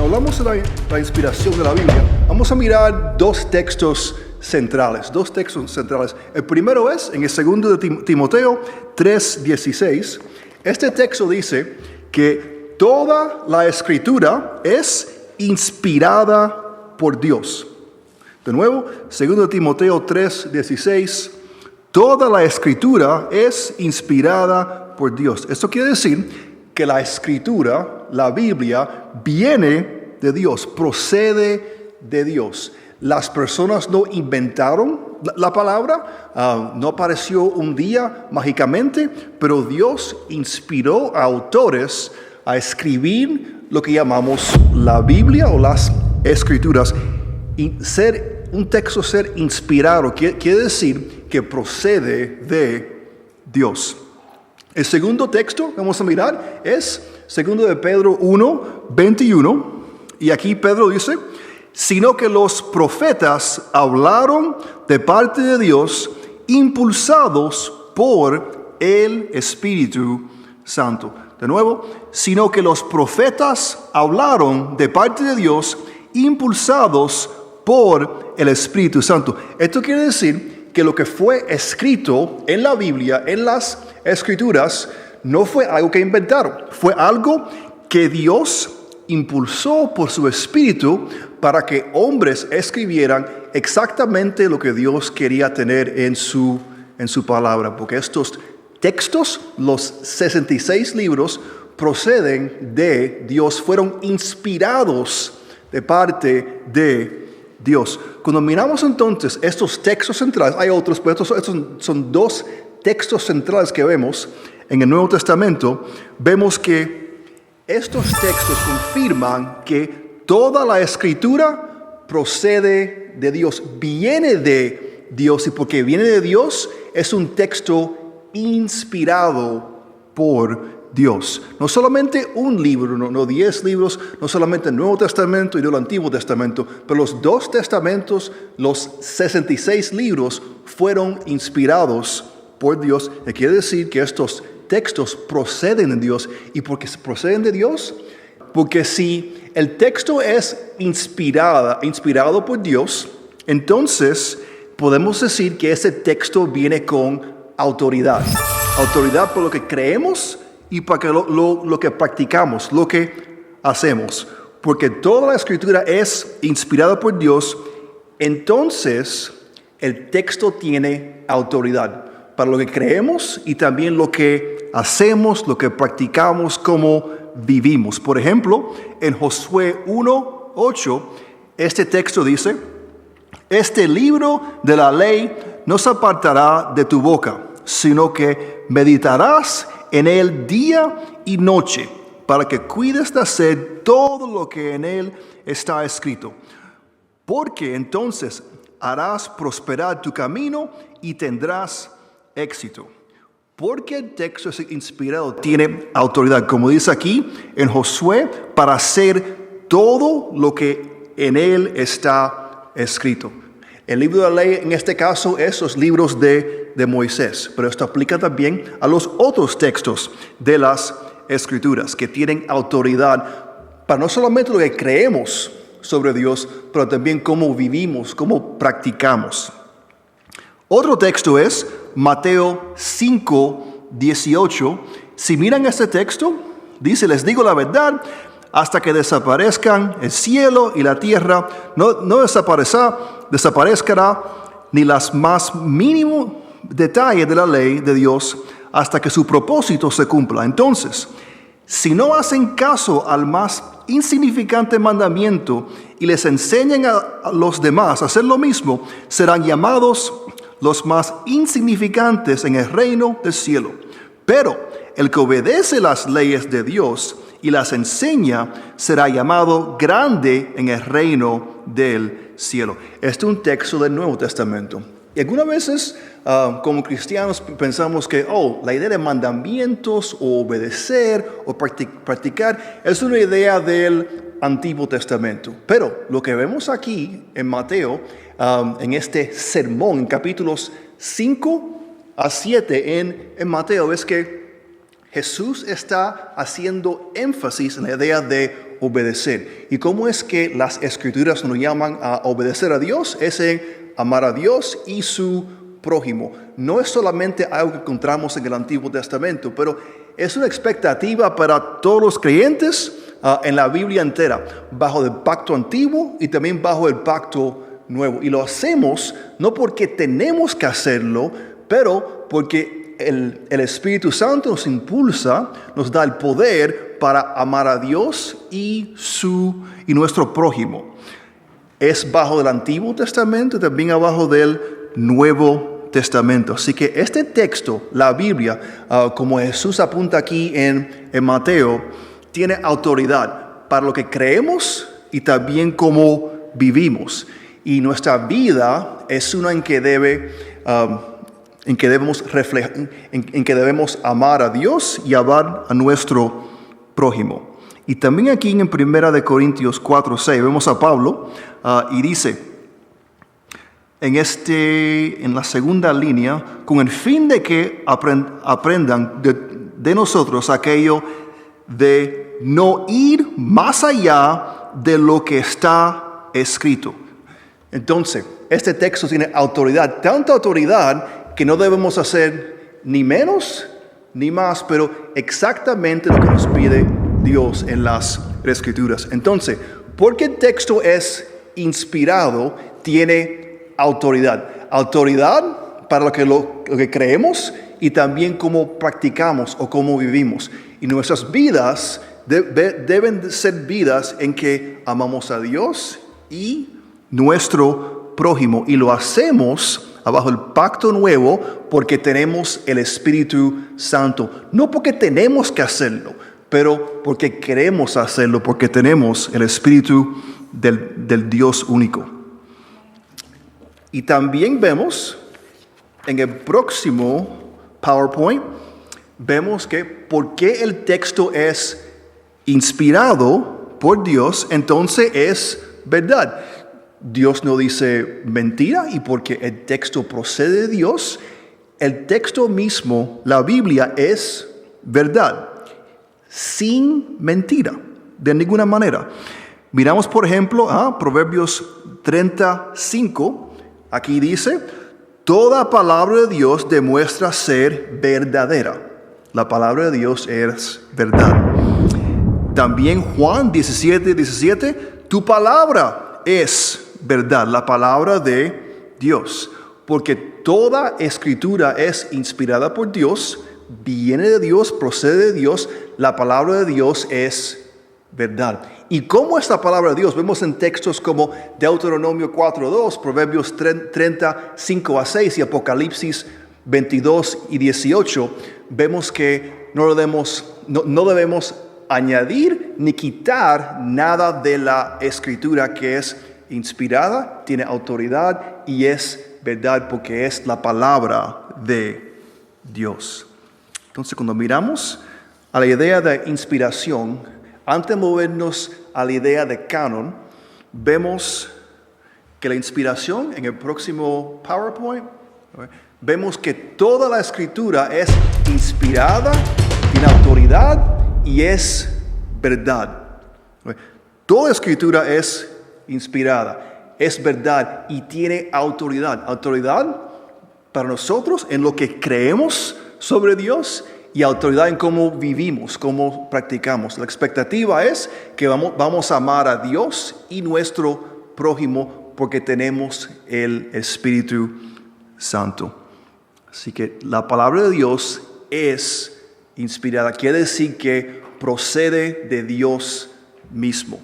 hablamos de la inspiración de la Biblia, vamos a mirar dos textos centrales. El primero es en el segundo de Timoteo 3:16. Este texto dice que toda la escritura es inspirada por Dios. De nuevo, segundo de Timoteo 3:16, toda la escritura es inspirada por Dios. Esto quiere decir que la escritura, la Biblia, viene de Dios, procede de Dios. Las personas no inventaron la palabra, no apareció un día mágicamente, pero Dios inspiró a autores a escribir lo que llamamos la Biblia o las escrituras. Y un texto ser inspirado quiere decir que procede de Dios. El segundo texto que vamos a mirar es 2 de Pedro 1:21, y aquí Pedro dice: sino que los profetas hablaron de parte de Dios, impulsados por el Espíritu Santo. De nuevo, sino que los profetas hablaron de parte de Dios, impulsados por el Espíritu Santo. Esto quiere decir que lo que fue escrito en la Biblia, en las Escrituras, no fue algo que inventaron, fue algo que Dios impulsó por su Espíritu para que hombres escribieran exactamente lo que Dios quería tener en su palabra. Porque estos textos, los 66 libros, proceden de Dios, fueron inspirados de parte de Dios. Cuando miramos entonces estos textos centrales, hay otros, pero estos son dos textos centrales que vemos en el Nuevo Testamento. Vemos que estos textos confirman que toda la escritura procede de Dios, viene de Dios, y porque viene de Dios es un texto inspirado por Dios. No solamente un libro, no 10 libros, no solamente el Nuevo Testamento y el Antiguo Testamento, pero los dos testamentos, los 66 libros fueron inspirados por Dios. Y quiere decir que estos textos proceden de Dios. ¿Y por qué proceden de Dios? Porque si el texto es inspirado por Dios, entonces podemos decir que ese texto viene con autoridad. Autoridad por lo que creemos y para lo que practicamos, lo que hacemos. Porque toda la escritura es inspirada por Dios, entonces el texto tiene autoridad para lo que creemos y también lo que hacemos, lo que practicamos, cómo vivimos. Por ejemplo, en Josué 1:8, este texto dice: este libro de la ley no se apartará de tu boca, sino que meditarás en él día y noche, para que cuides de hacer todo lo que en él está escrito. Porque entonces harás prosperar tu camino y tendrás éxito. Porque el texto es inspirado, tiene autoridad, como dice aquí en Josué, para hacer todo lo que en él está escrito. El libro de la ley, en este caso, es los libros de Moisés, pero esto aplica también a los otros textos de las Escrituras que tienen autoridad para no solamente lo que creemos sobre Dios, pero también cómo vivimos, cómo practicamos. Otro texto es Mateo 5:18. Si miran este texto, dice: les digo la verdad, hasta que desaparezcan el cielo y la tierra, no desaparecerá ni las más mínimo detalle de la ley de Dios hasta que su propósito se cumpla. Entonces, si no hacen caso al más insignificante mandamiento y les enseñan a los demás a hacer lo mismo, serán llamados los más insignificantes en el reino del cielo. Pero el que obedece las leyes de Dios y las enseña será llamado grande en el reino del cielo. Este es un texto del Nuevo Testamento. Y algunas veces, como cristianos, pensamos que la idea de mandamientos o obedecer o practicar es una idea del Antiguo Testamento. Pero lo que vemos aquí en Mateo, en este sermón, en capítulos 5 a 7 en Mateo, es que Jesús está haciendo énfasis en la idea de obedecer. ¿Y cómo es que las Escrituras nos llaman a obedecer a Dios? Es en amar a Dios y su prójimo. No es solamente algo que encontramos en el Antiguo Testamento, pero es una expectativa para todos los creyentes en la Biblia entera, bajo el pacto antiguo y también bajo el pacto nuevo. Y lo hacemos no porque tenemos que hacerlo, pero porque el Espíritu Santo nos impulsa, nos da el poder para amar a Dios y nuestro prójimo. Es bajo el Antiguo Testamento y también abajo del Nuevo Testamento. Así que este texto, la Biblia, como Jesús apunta aquí en Mateo, tiene autoridad para lo que creemos y también cómo vivimos. Y nuestra vida es una en que debemos amar a Dios y amar a nuestro prójimo. Y también aquí en 1 Corintios 4:6 vemos a Pablo y dice en la segunda línea, con el fin de que aprendan de nosotros aquello de no ir más allá de lo que está escrito. Entonces, este texto tiene autoridad, tanta autoridad que no debemos hacer ni menos ni más, pero exactamente lo que nos pide Dios en las Escrituras. Entonces, porque el texto es inspirado, tiene autoridad. Autoridad para lo que creemos y también cómo practicamos o cómo vivimos. Y nuestras vidas deben ser vidas en que amamos a Dios y nuestro prójimo. Y lo hacemos bajo el pacto nuevo porque tenemos el Espíritu Santo. No porque tenemos que hacerlo, pero porque queremos hacerlo, porque tenemos el Espíritu del Dios único. Y también vemos en el próximo PowerPoint, vemos que por qué el texto es inspirado por Dios, entonces es verdad. Dios no dice mentira, y porque el texto procede de Dios, el texto mismo, la Biblia, es verdad, sin mentira, de ninguna manera. Miramos, por ejemplo, Proverbios 35, aquí dice, toda palabra de Dios demuestra ser verdadera. La palabra de Dios es verdad. También Juan 17:17, tu palabra es verdad, la palabra de Dios, porque toda escritura es inspirada por Dios, viene de Dios, procede de Dios, la palabra de Dios es verdad. ¿Y cómo es la palabra de Dios? Vemos en textos como Deuteronomio 4:2, Proverbios 30:5-6 y Apocalipsis 22:18, vemos que no debemos añadir ni quitar nada de la escritura que es inspirada, tiene autoridad y es verdad porque es la palabra de Dios. Entonces, cuando miramos a la idea de inspiración, antes de movernos a la idea de canon, vemos que la inspiración, en el próximo PowerPoint, vemos que toda la escritura es inspirada, tiene autoridad y es verdad. Toda escritura es inspirada, es verdad y tiene autoridad. Autoridad para nosotros en lo que creemos sobre Dios y autoridad en cómo vivimos, cómo practicamos. La expectativa es que vamos a amar a Dios y nuestro prójimo porque tenemos el Espíritu Santo. Así que la palabra de Dios es inspirada, quiere decir que procede de Dios mismo.